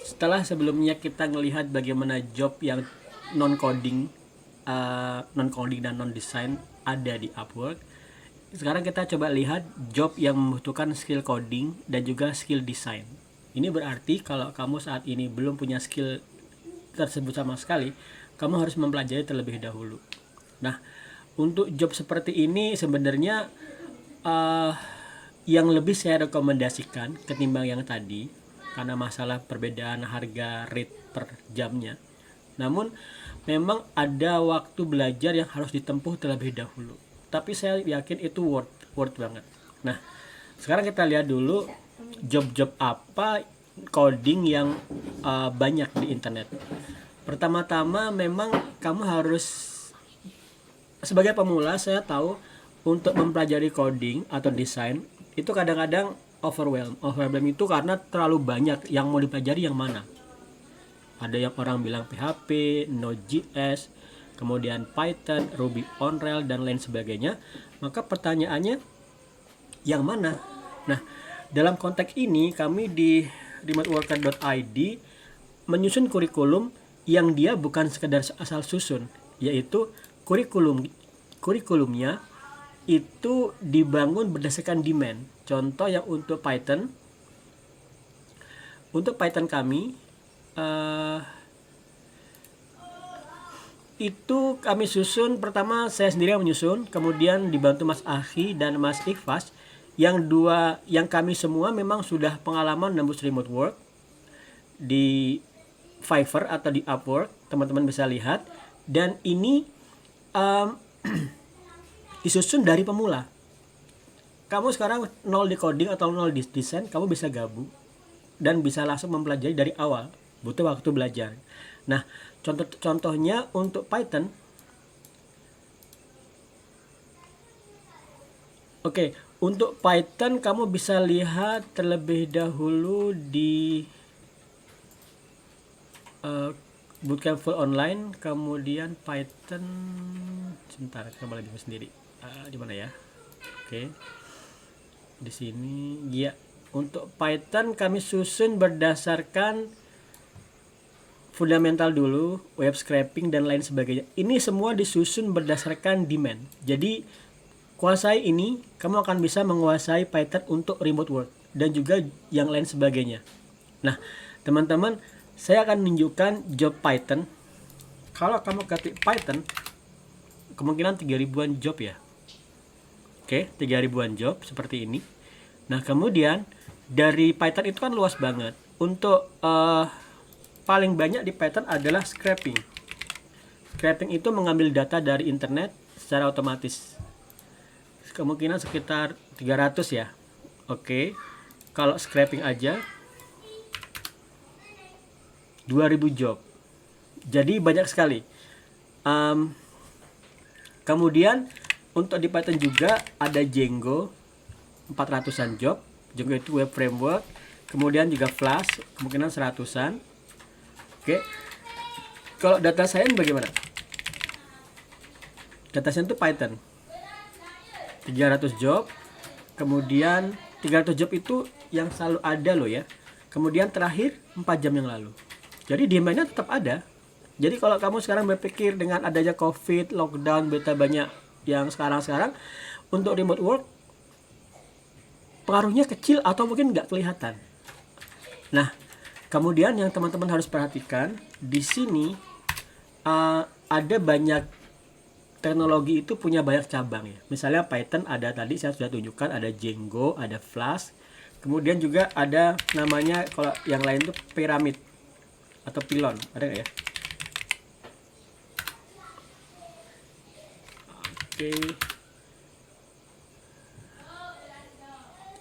setelah sebelumnya kita ngelihat bagaimana job yang non coding, dan non design ada di Upwork, sekarang kita coba lihat job yang membutuhkan skill coding dan juga skill design. Ini berarti kalau kamu saat ini belum punya skill tersebut sama sekali, kamu harus mempelajari terlebih dahulu. Nah, untuk job seperti ini sebenarnya uh, yang lebih saya rekomendasikan ketimbang yang tadi karena masalah perbedaan harga rate per jamnya. Namun memang ada waktu belajar yang harus ditempuh terlebih dahulu. Tapi saya yakin itu worth banget. Nah, sekarang kita lihat dulu job-job apa coding yang banyak di internet. Pertama-tama memang kamu harus, sebagai pemula saya tahu untuk mempelajari coding atau desain itu kadang-kadang overwhelm itu karena terlalu banyak yang mau dipelajari yang mana. Ada yang orang bilang PHP, Node.js, kemudian Python, Ruby on Rails dan lain sebagainya. Maka pertanyaannya yang mana? Nah, dalam konteks ini kami di remoteworker.id menyusun kurikulum yang dia bukan sekedar asal susun, yaitu kurikulumnya itu dibangun berdasarkan demand. Contoh yang untuk Python kami itu kami susun, pertama saya sendiri yang menyusun, kemudian dibantu Mas Ahi dan Mas Ikhfas, yang kami semua memang sudah pengalaman nembus remote work di Fiverr atau di Upwork, teman-teman bisa lihat. Dan ini disusun dari pemula. Kamu sekarang nol di coding atau nol di desain, kamu bisa gabung dan bisa langsung mempelajari dari awal. Butuh waktu belajar. Nah, contohnya untuk Python. Oke, untuk Python kamu bisa lihat terlebih dahulu di Bootcamp Full Online, kemudian Python. Sebentar, coba lagi sendiri. Di mana ya? Oke. Di sini, ya. Untuk Python kami susun berdasarkan fundamental dulu, web scraping dan lain sebagainya. Ini semua disusun berdasarkan demand. Jadi kuasai ini, kamu akan bisa menguasai Python untuk remote work dan juga yang lain sebagainya. Nah, teman-teman, saya akan menunjukkan job Python. Kalau kamu ketik Python, kemungkinan 3000-an job ya. Oke, 3000-an job seperti ini. Nah, kemudian dari Python itu kan luas banget. Untuk paling banyak di Python adalah scraping. Scraping itu mengambil data dari internet secara otomatis. Kemungkinan sekitar 300 ya. Oke. Kalau scraping aja 2000 job. Jadi banyak sekali. Kemudian untuk di Python juga ada Django 400-an job. Django itu web framework. Kemudian juga Flash kemungkinan 100-an. Oke. Kalau data science bagaimana? Data science itu Python 300 job. Kemudian 300 job itu yang selalu ada loh ya. Kemudian terakhir 4 jam yang lalu. Jadi demandnya tetap ada. Jadi kalau kamu sekarang berpikir dengan adanya COVID, lockdown, beta banyak yang sekarang untuk remote work pengaruhnya kecil atau mungkin nggak kelihatan. Nah, kemudian yang teman-teman harus perhatikan di sini ada banyak teknologi itu punya banyak cabang ya. Misalnya Python ada tadi saya sudah tunjukkan, ada Django, ada Flash. Kemudian juga ada namanya, kalau yang lain itu piramid atau pilon, ada nggak ya? Oke.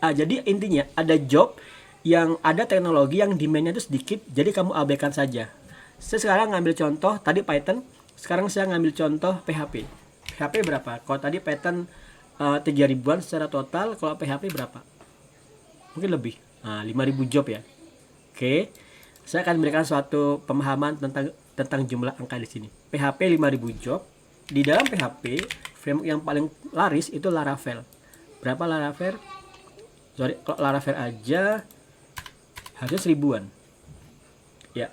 Jadi intinya ada job yang ada teknologi yang demandnya itu sedikit, jadi kamu abaikan saja. Saya sekarang ngambil contoh tadi Python, sekarang saya ngambil contoh PHP. PHP berapa? Kalau tadi Python 3000-an secara total, kalau PHP berapa? Mungkin lebih. 5000 job ya. Oke. Saya akan memberikan suatu pemahaman tentang jumlah angka di sini. PHP 5000 job. Di dalam PHP, framework yang paling laris itu Laravel. Berapa Laravel? Sorry, kalau Laravel aja harusnya 1000-an. ya,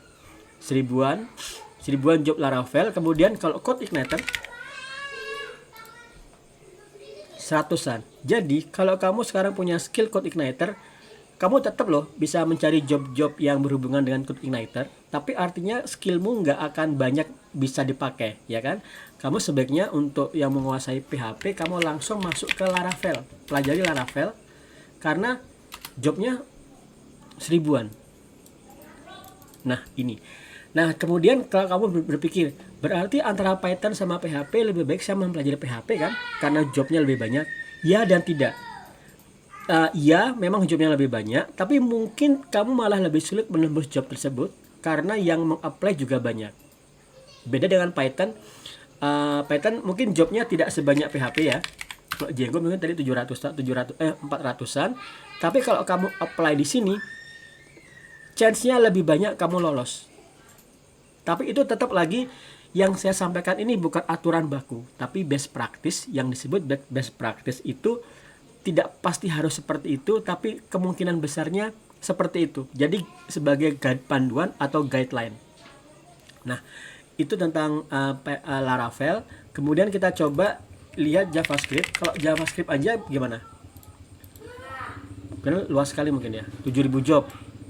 seribuan job Laravel. Kemudian kalau code igniter seratusan. Jadi kalau kamu sekarang punya skill code igniter, kamu tetap loh bisa mencari job-job yang berhubungan dengan code igniter, tapi artinya skillmu nggak akan banyak bisa dipakai, ya kan? Kamu sebaiknya untuk yang menguasai PHP, kamu langsung masuk ke Laravel, pelajari Laravel, karena jobnya seribuan. Nah ini. Nah kemudian kalau kamu berpikir, berarti antara Python sama PHP lebih baik saya mempelajari PHP kan? Karena jobnya lebih banyak. Ya dan tidak. Ya memang jobnya lebih banyak, tapi mungkin kamu malah lebih sulit menembus job tersebut karena yang meng-apply juga banyak. Beda dengan Python. Python mungkin jobnya tidak sebanyak PHP ya. Kalau Django mungkin tadi 400-an. Tapi kalau kamu apply di sini, chance-nya lebih banyak kamu lolos. Tapi itu tetap lagi yang saya sampaikan ini bukan aturan baku, tapi best practice. Yang disebut best practice itu tidak pasti harus seperti itu, tapi kemungkinan besarnya seperti itu. Jadi sebagai guide panduan atau guideline. Nah, itu tentang Laravel. Kemudian kita coba lihat JavaScript. Kalau JavaScript aja gimana? Karena luas sekali mungkin ya, 7000 job.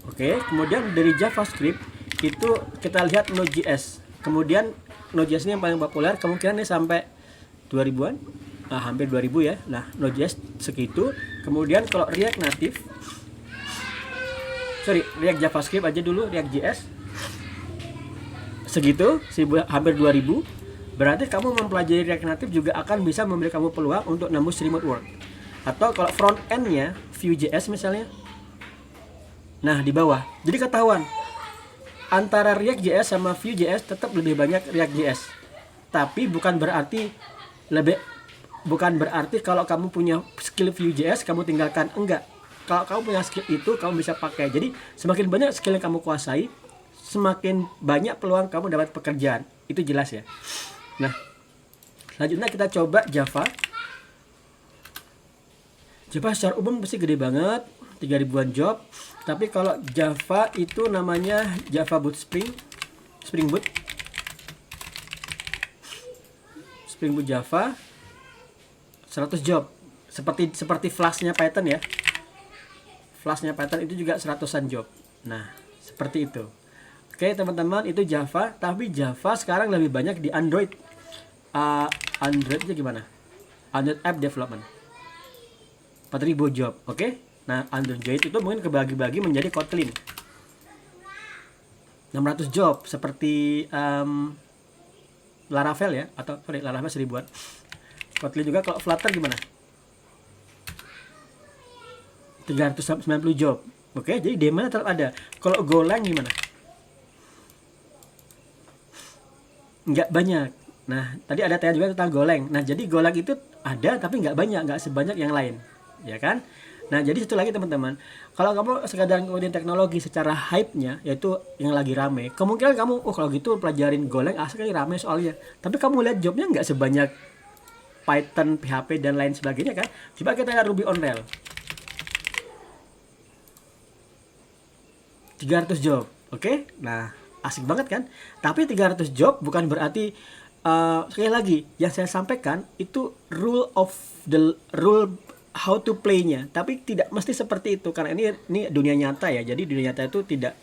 Oke, kemudian dari JavaScript itu kita lihat Node.js. Kemudian Node.js ini yang paling populer, kemungkinan ini sampai 2000-an. Hampir 2000 ya. Nah, Node.js segitu. Kemudian kalau React JavaScript aja dulu, React.js segitu, hampir 2000. Berarti kamu mempelajari React Native juga akan bisa memberi kamu peluang untuk nembus remote work. Atau kalau front end-nya Vue.js misalnya. Nah, di bawah. Jadi ketahuan antara React.js sama Vue.js tetap lebih banyak React.js. Tapi bukan berarti kalau kamu punya skill Vue.js kamu tinggalkan, enggak. Kalau kamu punya skill itu kamu bisa pakai. Jadi semakin banyak skill yang kamu kuasai, semakin banyak peluang kamu dapat pekerjaan. Itu jelas ya. Nah, selanjutnya kita coba Java. Java secara umum pasti gede banget, 3000-an job. Tapi kalau Java itu namanya Java Boot Spring Boot Java 100 job. Seperti Flash-nya Python ya. Flash-nya Python itu juga 100-an job. Nah, seperti itu. Oke, teman-teman, itu Java, tapi Java sekarang lebih banyak di Android. Android-nya gimana? Android App Development. 4000 job, oke? Nah, Android itu mungkin kebagi-bagi menjadi Kotlin. 600 job seperti Laravel ya, atau Laravel 1000-an. Kotlin juga. Kalau Flutter gimana? 390 job. Oke, jadi demand tetap ada. Kalau Golang gimana? Nggak banyak. Nah, tadi ada tanya juga tentang Golang. Nah, jadi Golang itu ada tapi nggak banyak, nggak sebanyak yang lain. Ya kan? Nah, jadi satu lagi teman-teman. Kalau kamu sekadar ngikutin teknologi secara hype-nya, yaitu yang lagi rame, kemungkinan kamu, kalau gitu pelajarin Golang asal rame soalnya. Tapi kamu lihat jobnya nggak sebanyak Python, PHP, dan lain sebagainya kan. Coba kita lihat Ruby on Rails. 300 job. Oke? Nah, asik banget kan? Tapi 300 job bukan berarti sekali lagi yang saya sampaikan itu rule how to play-nya, tapi tidak mesti seperti itu karena ini dunia nyata ya. Jadi dunia nyata itu tidak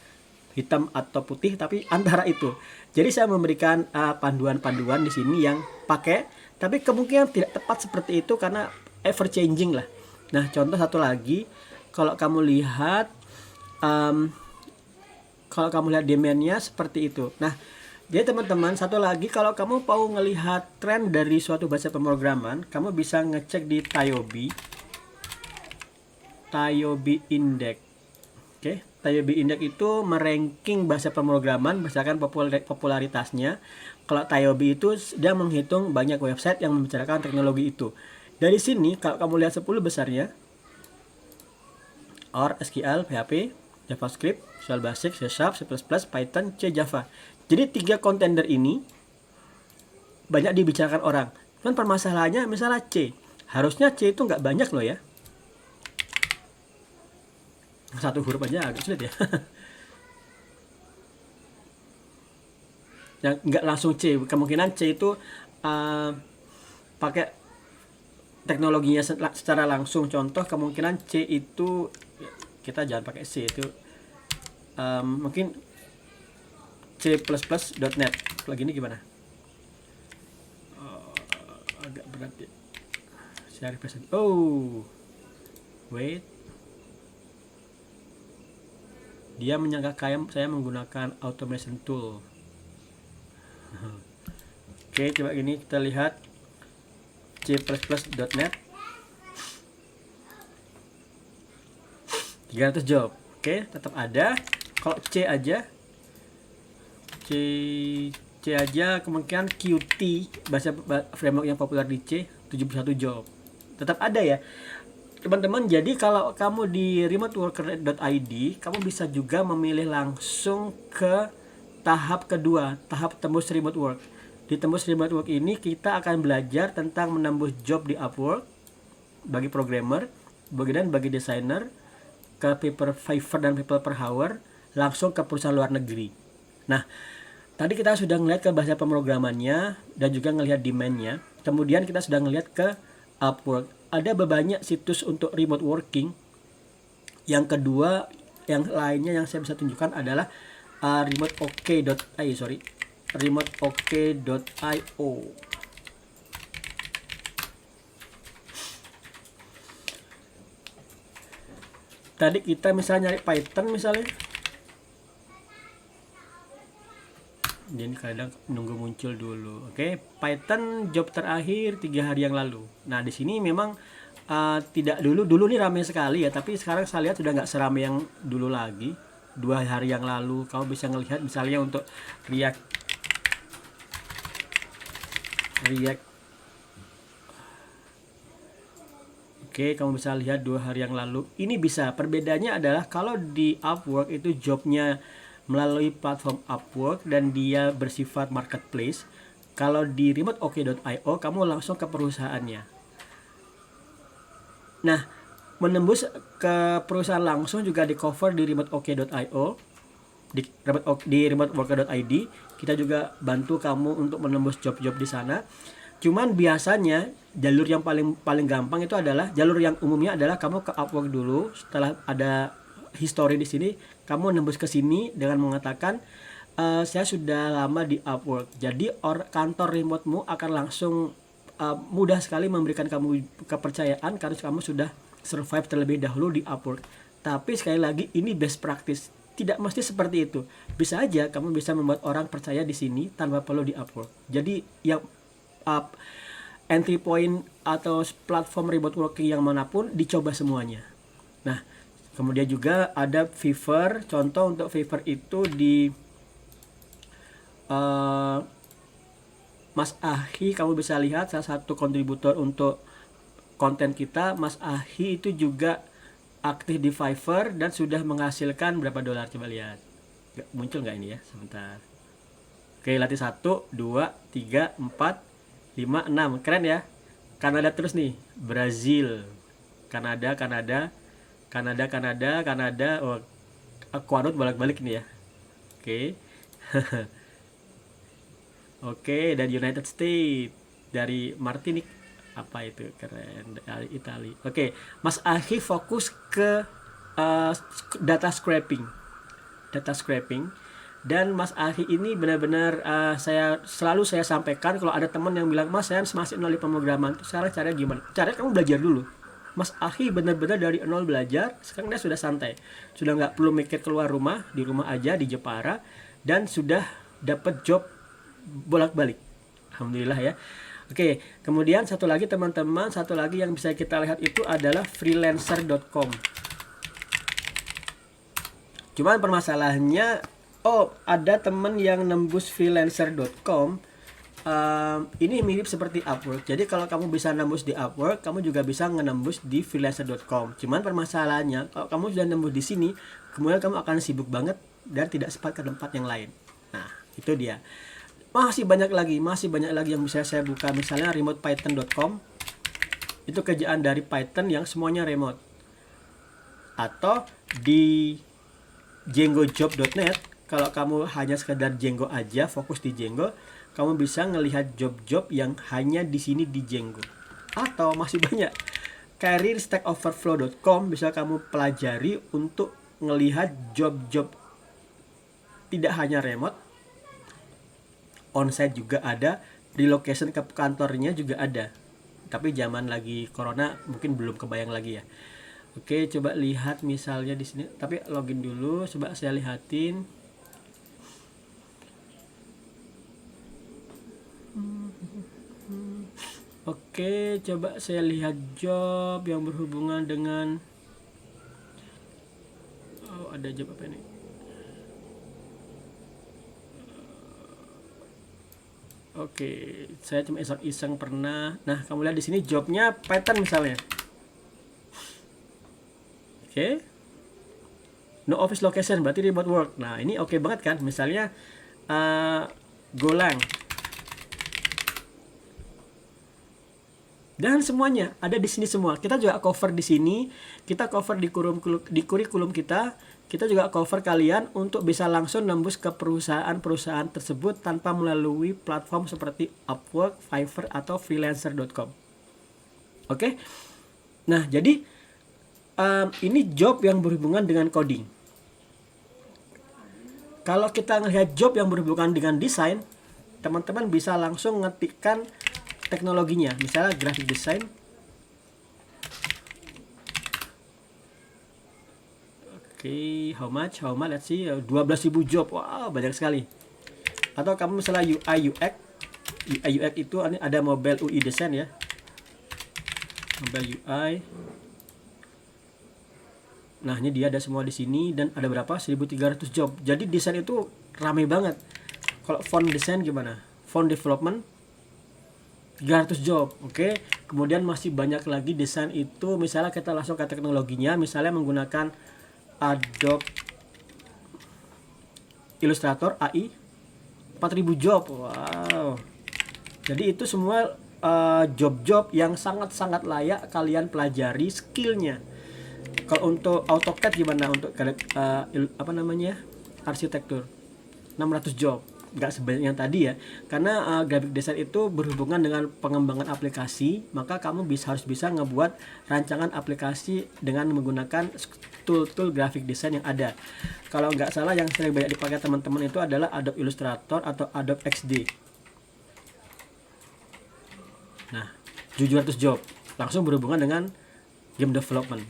hitam atau putih tapi antara itu. Jadi saya memberikan panduan-panduan di sini yang pakai, tapi kemungkinan tidak tepat seperti itu karena ever changing lah. Nah, contoh satu lagi, kalau kamu lihat demand-nya seperti itu. Nah, jadi teman-teman, satu lagi, kalau kamu mau ngelihat tren dari suatu bahasa pemrograman, kamu bisa ngecek di TIOB Index. Oke, TIOB Index itu meranking bahasa pemrograman berdasarkan popularitasnya. Kalau TIOB itu dia menghitung banyak website yang membicarakan teknologi itu. Dari sini, kalau kamu lihat 10 besarnya, OR, SQL, PHP, JavaScript, Visual Basic, C#, C++, Python, C, Java. Jadi 3 kontender ini banyak dibicarakan orang. Cuman permasalahannya misalnya C. Harusnya C itu nggak banyak loh ya. Satu huruf aja agak sulit ya. yang nggak langsung C. Kemungkinan C itu pakai teknologinya secara langsung. Contoh kemungkinan C itu, kita jangan pakai C itu, mungkin C++.net. Lagi ini gimana? Agak berat ya. Saya refresh. Oh, wait. Dia menyangka saya menggunakan automation tool. Oke, coba gini kita lihat C++.net 300 job. Oke, tetap ada. Kalau C aja, C aja kemungkinan Qt, bahasa framework yang populer di C, 71 job. Tetap ada ya teman-teman. Jadi kalau kamu di remoteworker.id, kamu bisa juga memilih langsung ke tahap kedua, tahap tembus remote work. Di tembus remote work ini kita akan belajar tentang menembus job di Upwork bagi programmer, bagi desainer, ke paper Fiverr dan people per hour, langsung ke perusahaan luar negeri. Nah, tadi kita sudah ngelihat ke bahasa pemrogramannya dan juga ngelihat demand-nya. Kemudian kita sudah ngelihat ke Upwork. Ada banyak situs untuk remote working. Yang kedua, yang lainnya yang saya bisa tunjukkan adalah remoteok.io. Tadi kita misalnya nyari Python misalnya. Jadi kadang nunggu muncul dulu. Oke, Python job terakhir 3 hari yang lalu. Nah, di sini memang tidak dulu nih ramai sekali ya, tapi sekarang saya lihat sudah nggak seramai yang dulu lagi. 2 hari yang lalu kamu bisa ngelihat misalnya untuk React. Oke, kamu bisa lihat 2 hari yang lalu. Ini bisa. Perbedaannya adalah kalau di Upwork itu jobnya melalui platform Upwork dan dia bersifat marketplace. Kalau di remoteok.io kamu langsung ke perusahaannya. Nah, menembus ke perusahaan langsung juga di cover di remoteok.io, di remoteworker.id. Kita juga bantu kamu untuk menembus job-job di sana. Cuman biasanya jalur yang paling gampang itu adalah jalur yang umumnya adalah kamu ke Upwork dulu. Setelah ada history di sini, kamu nembus ke sini dengan mengatakan saya sudah lama di Upwork. Jadi kantor remote-mu akan langsung mudah sekali memberikan kamu kepercayaan karena kamu sudah survive terlebih dahulu di Upwork. Tapi sekali lagi ini best practice. Tidak mesti seperti itu. Bisa aja kamu bisa membuat orang percaya di sini tanpa perlu di Upwork. Jadi yang entry point atau platform remote working yang manapun dicoba semuanya. Nah, kemudian juga ada Fiverr. Contoh untuk Fiverr itu di Mas Ahi, kamu bisa lihat salah satu kontributor untuk konten kita. Mas Ahi itu juga aktif di Fiverr dan sudah menghasilkan berapa dolar, coba lihat. Muncul nggak ini ya, sebentar. Oke, latih 1, 2, 3, 4, 5, 6. Keren ya. Kanada terus nih, Brazil, Kanada. Oh, Aquanut bolak-balik nih ya. Oke. Oke, dan United States dari Martinique. Apa itu? Keren, dari Italia. Oke, Mas Ahi fokus ke data scraping. Dan Mas Ahi ini benar-benar selalu saya sampaikan kalau ada teman yang bilang, "Mas, saya masih nol di pemrograman." Sekarang caranya gimana? Caranya kamu belajar dulu. Mas Ahi benar-benar dari nol belajar. Sekarang dia sudah santai. Sudah nggak perlu mikir keluar rumah, di rumah aja di Jepara, dan sudah dapat job bolak-balik. Alhamdulillah ya. Oke, kemudian satu lagi teman-teman, yang bisa kita lihat itu adalah freelancer.com. Cuman permasalahannya, ada teman yang nembus freelancer.com. Ini mirip seperti Upwork. Jadi kalau kamu bisa nembus di Upwork, kamu juga bisa ngenembus di freelancer.com. Cuman permasalahannya, kalau kamu sudah nembus di sini, kemudian kamu akan sibuk banget dan tidak sempat ke tempat yang lain. Nah, itu dia. Masih banyak lagi yang bisa saya buka. Misalnya remotepython.com. Itu kerjaan dari Python yang semuanya remote. Atau di djangojob.net, kalau kamu hanya sekedar Django aja, fokus di Django, kamu bisa ngelihat job-job yang hanya di sini di Django. Atau masih banyak. Career stackoverflow.com bisa kamu pelajari untuk ngelihat job-job tidak hanya remote, onsite juga ada, relocation ke kantornya juga ada. Tapi zaman lagi corona mungkin belum kebayang lagi ya. Oke, coba lihat misalnya di sini. Tapi login dulu, coba saya lihatin. Oke, coba saya lihat job yang berhubungan dengan ada job apa ini? Oke, saya cuma iseng-iseng pernah. Nah, kamu lihat di sini jobnya Python misalnya. Oke. No office location berarti remote work. Nah, ini oke banget kan? Misalnya Golang. Dan semuanya ada di sini semua. Kita juga cover di sini, kita cover di kurikulum kita. Kita juga cover kalian untuk bisa langsung nembus ke perusahaan-perusahaan tersebut tanpa melalui platform seperti Upwork, Fiverr atau freelancer.com. Oke. Nah, jadi ini job yang berhubungan dengan coding. Kalau kita ngelihat job yang berhubungan dengan desain, teman-teman bisa langsung ngetikkan teknologinya, misalnya graphic design. Oke, how much, let's see, 12.000 job, wow banyak sekali. Atau kamu misalnya UI UX itu ada mobile UI design ya, mobile UI. Nah, ini dia ada semua di sini dan ada berapa? 1.300 job. Jadi desain itu ramai banget. Kalau font design gimana? Font development 300 job. Oke. Kemudian masih banyak lagi desain itu, misalnya kita langsung ke teknologinya, misalnya menggunakan Adobe Illustrator AI 4.000 job. Wow. Jadi itu semua job-job yang sangat-sangat layak kalian pelajari skillnya. Kalau untuk AutoCAD gimana, untuk arsitektur 600 job, nggak sebanyak yang tadi ya, karena graphic design itu berhubungan dengan pengembangan aplikasi, maka kamu harus bisa ngebuat rancangan aplikasi dengan menggunakan tool graphic design yang ada. Kalau nggak salah yang sering banyak dipakai teman-teman itu adalah Adobe Illustrator atau Adobe XD. Nah, 700 job langsung berhubungan dengan game development,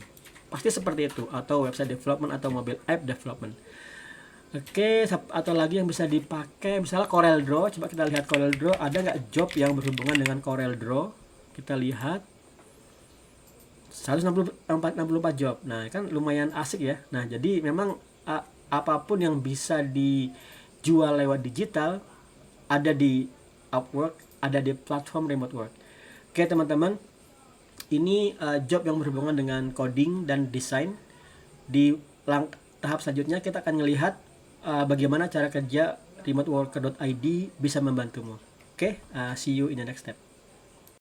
pasti seperti itu, atau website development atau mobile app development. Oke, atau lagi yang bisa dipakai misalnya Corel Draw. Coba kita lihat Corel Draw, ada nggak job yang berhubungan dengan Corel Draw? Kita lihat 164 job. Nah, kan lumayan asik ya. Nah, jadi memang apapun yang bisa dijual lewat digital ada di Upwork, ada di platform remote work. Oke, teman-teman, ini job yang berhubungan dengan coding dan desain. Di tahap selanjutnya kita akan melihat bagaimana cara kerja remoteworker.id bisa membantumu. Oke, see you in the next step.